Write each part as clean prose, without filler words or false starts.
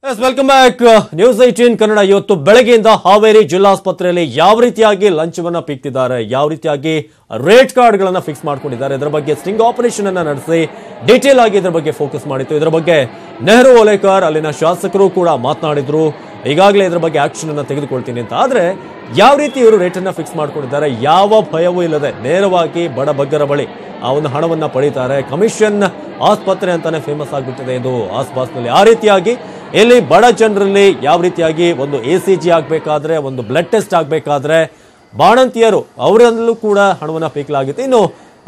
Welcome back news 18 Kannada. ಇವತ್ತು ಬೆಳಗ್ಗೆಯಿಂದ ಹಾವೇರಿ ಜಿಲ್ಲಾಸ್ಪತ್ರೆಯಲ್ಲಿ ಯಾವ ರೀತಿಯಾಗಿ ಲಂಚವನ್ನ ಪೀಕ್ತಿದ್ದಾರೆ, ಯಾವ ರೀತಿಯಾಗಿ ರೇಟ್ ಕಾರ್ಡ್ಗಳನ್ನ ಫಿಕ್ಸ್ ಮಾಡ್ಕೊಂಡಿದ್ದಾರೆ, ಇದರ ಬಗ್ಗೆ ಸ್ಟಿಂಗ್ ಆಪರೇಷನ್ ಅನ್ನ ನಡೆಸಿ ಡೀಟೇಲ್ ಆಗಿ ಇದರ ಬಗ್ಗೆ ಫೋಕಸ್ ಮಾಡಿತ್ತು. ಇದರ ಬಗ್ಗೆ ನೆಹರು ಓಲೇಕರ್ ಅಲ್ಲಿನ ಶಾಸಕರು ಕೂಡ ಮಾತನಾಡಿದ್ರು. ಈಗಾಗಲೇ ಇದರ ಬಗ್ಗೆ ಆಕ್ಷನ್ ಅನ್ನ ತೆಗೆದುಕೊಳ್ತೀನಿ ಅಂತ. ಆದ್ರೆ ಯಾವ ರೀತಿ ಇವರು ರೇಟ್ ಅನ್ನ ಫಿಕ್ಸ್ ಮಾಡ್ಕೊಂಡಿದ್ದಾರೆ, ಯಾವ ಭಯವೂ ಇಲ್ಲದೆ ನೇರವಾಗಿ ಬಡ ಬಗ್ಗರ ಬಳಿ ಆ ಒಂದು ಹಣವನ್ನ ಪಡೀತಾರೆ. ಕಮಿಷನ್ ಆಸ್ಪತ್ರೆ ಅಂತಾನೆ ಫೇಮಸ್ ಆಗ್ಬಿಟ್ಟಿದೆ ಇದು ಆಸ್ಪಾಸ್ನಲ್ಲಿ. ಆ ರೀತಿಯಾಗಿ ಇಲ್ಲಿ ಬಡ ಜನರಲ್ಲಿ ಯಾವ ರೀತಿಯಾಗಿ ಒಂದು ACG ಆಗಬೇಕಾದ್ರೆ, ಒಂದು ಬ್ಲಡ್ ಟೆಸ್ಟ್ ಆಗಬೇಕಾದ್ರೆ, ಬಾಣಂತಿಯರು ಅವರಲ್ಲೂ ಕೂಡ ಹಣವನ್ನ ಪೀಕಲಾಗಿದೆ. ಇನ್ನು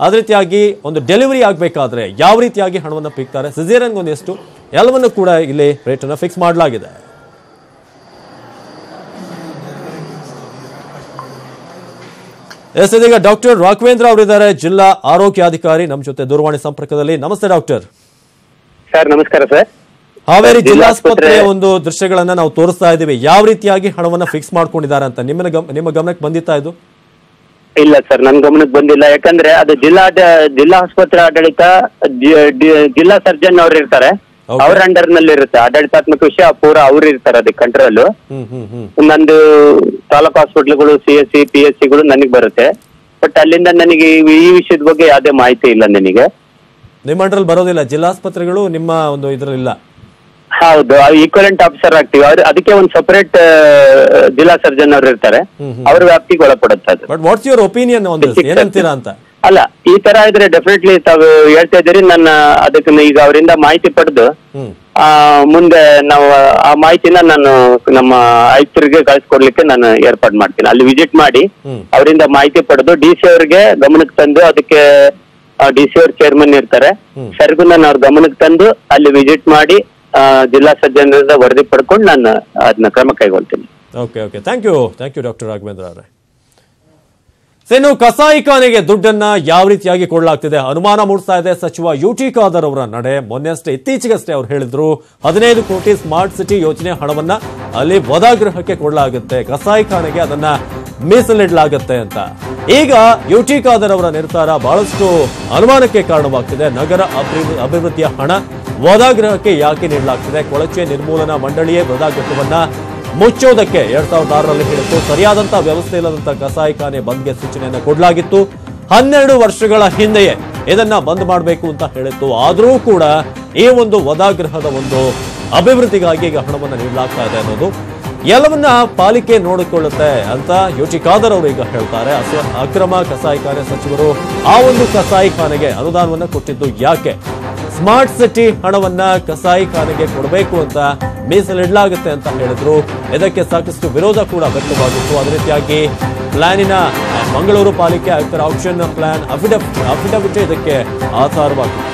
ಅದೇ ರೀತಿಯಾಗಿ ಒಂದು ಡೆಲಿವರಿ ಆಗಬೇಕಾದ್ರೆ ಯಾವ ರೀತಿಯಾಗಿ ಹಣವನ್ನ ಪೀಕ್ತಾರೆ, ಸಿಸೇರಿಯನ್ ಒಂದು ಎಷ್ಟು, ಎಲ್ಲವನ್ನು ಕೂಡ ಇಲ್ಲಿ ರೇಟ್ ಅನ್ನ ಫಿಕ್ಸ್ ಮಾಡಲಾಗಿದೆ. ಇದೀಗ ಡಾಕ್ಟರ್ ರಾಘವೇಂದ್ರ ಅವರಿದ್ದಾರೆ, ಜಿಲ್ಲಾ ಆರೋಗ್ಯಾಧಿಕಾರಿ, ನಮ್ಮ ಜೊತೆ ದೂರವಾಣಿ ಸಂಪರ್ಕದಲ್ಲಿ. ನಮಸ್ತೆ ಡಾಕ್ಟರ್. ಸರ್ ನಮಸ್ಕಾರ ಸರ್. ಹಾವೇರಿ ಜಿಲ್ಲಾಸ್ಪತ್ರೆಯ ಒಂದು ದೃಶ್ಯಗಳನ್ನ ನಾವು ತೋರಿಸ್ತಾ ಇದ್ದೀವಿ. ಯಾವ ರೀತಿಯಾಗಿ ಹಣವನ್ನ ಫಿಕ್ಸ್ ಮಾಡ್ಕೊಂಡಿದ್ದಾರೆ ಅಂತ ನಿಮ್ಮ ಗಮನಕ್ಕೆ ಬಂದಿತ್ತಾ ಇದು? ಇಲ್ಲ ಸರ್, ನನ್ ಗಮನಕ್ಕೆ ಬಂದಿಲ್ಲ. ಯಾಕಂದ್ರೆ ಅದು ಜಿಲ್ಲಾ ಆಸ್ಪತ್ರೆ ಆಡಳಿತ ಜಿಲ್ಲಾ ಸರ್ಜನ್ ಅವ್ರು ಇರ್ತಾರೆ, ಅವ್ರ ಅಂಡರ್ ನಲ್ಲಿ ಇರುತ್ತೆ ಆಡಳಿತಾತ್ಮಕ ವಿಷಯ ಪೂರ ಅವ್ರು ಇರ್ತಾರೆ ಅದಕ್ಕೆ ಕಂಟ್ರೋಲ್. ನಂದು ತಾಲೂಕು ಹಾಸ್ಪಿಟ್ಲ್ಗಳು CSC PSC ಗಳು ನನಗೆ ಬರುತ್ತೆ. ಬಟ್ ಅಲ್ಲಿಂದ ನನಗೆ ಈ ವಿಷಯದ ಬಗ್ಗೆ ಯಾವುದೇ ಮಾಹಿತಿ ಇಲ್ಲ ನನಗೆ. ನಿಮ್ಮ ಅಂಡರ್ ಬರೋದಿಲ್ಲ ಜಿಲ್ಲಾಸ್ಪತ್ರೆಗಳು, ನಿಮ್ಮ ಒಂದು ಇದ್ರಲ್ಲಿಲ್ಲ? ಹೌದು, ಈಕ್ವಲೆಂಟ್ ಆಫೀಸರ್ ಆಗ್ತೀವಿ ಅವ್ರು. ಅದಕ್ಕೆ ಒಂದು ಸಪರೇಟ್ ಜಿಲ್ಲಾ ಸರ್ಜನ್ ಅವ್ರು ಇರ್ತಾರೆ, ಅವ್ರ ವ್ಯಾಪ್ತಿಗೆ ಒಳಪಡುತ್ತೆ ಅದು. ಬಟ್ ವಾಟ್ಸ್ ಯುವರ್ ಒಪಿನಿಯನ್ ಏನಂತೀರಾ ಅಂತ? ಅಲ್ಲ, ಈ ತರ ಇದ್ರೆ ಡೆಫಿನೆಟ್ಲಿ ತಾವು ಹೇಳ್ತಾ ಇದ್ದೀರಿ. ನನ್ನ ಅದಕ್ಕೆ ಈಗ ಅವರಿಂದ ಮಾಹಿತಿ ಪಡೆದು ಮುಂದೆ ನಾವು ಆ ಮಾಹಿತಿನ ನಾನು ನಮ್ಮ ಆಯುಕ್ತರಿಗೆ ಕಳಿಸ್ಕೊಡ್ಲಿಕ್ಕೆ ನಾನು ಏರ್ಪಾಡು ಮಾಡ್ತೀನಿ. ಅಲ್ಲಿ ವಿಸಿಟ್ ಮಾಡಿ ಅವರಿಂದ ಮಾಹಿತಿ ಪಡೆದು DC ಅವ್ರಿಗೆ ಗಮನಕ್ಕೆ ತಂದು, ಅದಕ್ಕೆ DC ಅವ್ರ ಚೇರ್ಮನ್ ಇರ್ತಾರೆ, ಸರ್ಗೂ ನಾನು ಅವ್ರ ಗಮನಕ್ಕೆ ತಂದು ಅಲ್ಲಿ ವಿಸಿಟ್ ಮಾಡಿ ಜಿಲ್ಲಾ ಸರ್ಜನರಿಂದ ವರದಿ ಪಡ್ಕೊಂಡು ನಾನು ಅದನ್ನ ಕ್ರಮ ಕೈಗೊಳ್ತೀನಿ. Okay okay, thank you doctor Raghavendra ಅವರೇ. ಇನ್ನು ಕಸಾಯಿಖಾನೆಗೆ ದುಡ್ಡನ್ನ ಯಾವ ರೀತಿಯಾಗಿ ಕೊಡಲಾಗ್ತಿದೆ ಅನುಮಾನ ಮೂಡಿಸ್ತಾ ಇದೆ ಸಚಿವ UT ಖಾದರ್ ಅವರ ನಡೆ. ಇತ್ತೀಚೆಗಷ್ಟೇ ಅವ್ರು ಹೇಳಿದ್ರು 15 ಕೋಟಿ ಸ್ಮಾರ್ಟ್ ಸಿಟಿ ಯೋಜನೆ ಹಣವನ್ನ ಅಲ್ಲಿ ವದಾಗೃಹಕ್ಕೆ ಕೊಡಲಾಗುತ್ತೆ, ಕಸಾಯಿಖಾನೆಗೆ ಅದನ್ನ ಮೀಸಲಿಡಲಾಗುತ್ತೆ ಅಂತ. ಈಗ UT ಖಾದರ್ ಅವರ ನಿರ್ಧಾರ ಬಹಳಷ್ಟು ಅನುಮಾನಕ್ಕೆ ಕಾರಣವಾಗ್ತಿದೆ. ನಗರ ಅಭಿವೃದ್ಧಿಯ ಹಣ ವದಾಗೃಹಕ್ಕೆ ಯಾಕೆ ನೀಡಲಾಗ್ತಿದೆ? ಕೊಳಚೆ ನಿರ್ಮೂಲನಾ ಮಂಡಳಿಯೇ ವದಾಗೃಹವನ್ನ ಮುಚ್ಚೋದಕ್ಕೆ 2006ರಲ್ಲಿ ಹೇಳಿತ್ತು. ಸರಿಯಾದಂತಹ ವ್ಯವಸ್ಥೆ ಇಲ್ಲದಂತಹ ಕಸಾಯಿಖಾನೆ ಬಂದ್ಗೆ ಸೂಚನೆಯನ್ನ ಕೊಡಲಾಗಿತ್ತು. 12 ವರ್ಷಗಳ ಹಿಂದೆಯೇ ಇದನ್ನ ಬಂದ್ ಮಾಡಬೇಕು ಅಂತ ಹೇಳಿತ್ತು. ಆದರೂ ಕೂಡ ಈ ಒಂದು ವದಾಗೃಹದ ಒಂದು ಅಭಿವೃದ್ಧಿಗಾಗಿ ಈಗ ಹಣವನ್ನು ನೀಡಲಾಗ್ತಾ ಇದೆ ಅನ್ನೋದು ಎಲ್ಲವನ್ನ ಪಾಲಿಕೆ ನೋಡಿಕೊಳ್ಳುತ್ತೆ ಅಂತ UT ಖಾದರ್ ಅವರು ಈಗ ಹೇಳ್ತಾರೆ. ಅಕ್ರಮ ಕಸಾಯಿಖಾನೆ ಸಚಿವರು ಆ ಒಂದು ಕಸಾಯಿಖಾನೆಗೆ ಅನುದಾನವನ್ನ ಕೊಟ್ಟಿದ್ದು ಯಾಕೆ? ಸ್ಮಾರ್ಟ್ ಸಿಟಿ ಹಣವನ್ನ ಕಸಾಯಿಖಾನೆಗೆ ಕೊಡಬೇಕು ಅಂತ ಮೀಸಲಿಡಲಾಗುತ್ತೆ ಅಂತ ಹೇಳಿದ್ರು. ಇದಕ್ಕೆ ಸಾಕಷ್ಟು ವಿರೋಧ ಕೂಡ ವ್ಯಕ್ತವಾಗಿತ್ತು. ಅದೇ ರೀತಿಯಾಗಿ ಪ್ಲಾನಿನ ಮಂಗಳೂರು ಪಾಲಿಕೆ ಆಯುಕ್ತರ ಆಕ್ಷನ್ ಪ್ಲಾನ್ ಅಫಿಡವಿಟ್ ಇದಕ್ಕೆ ಆಧಾರವಾಗಿದೆ.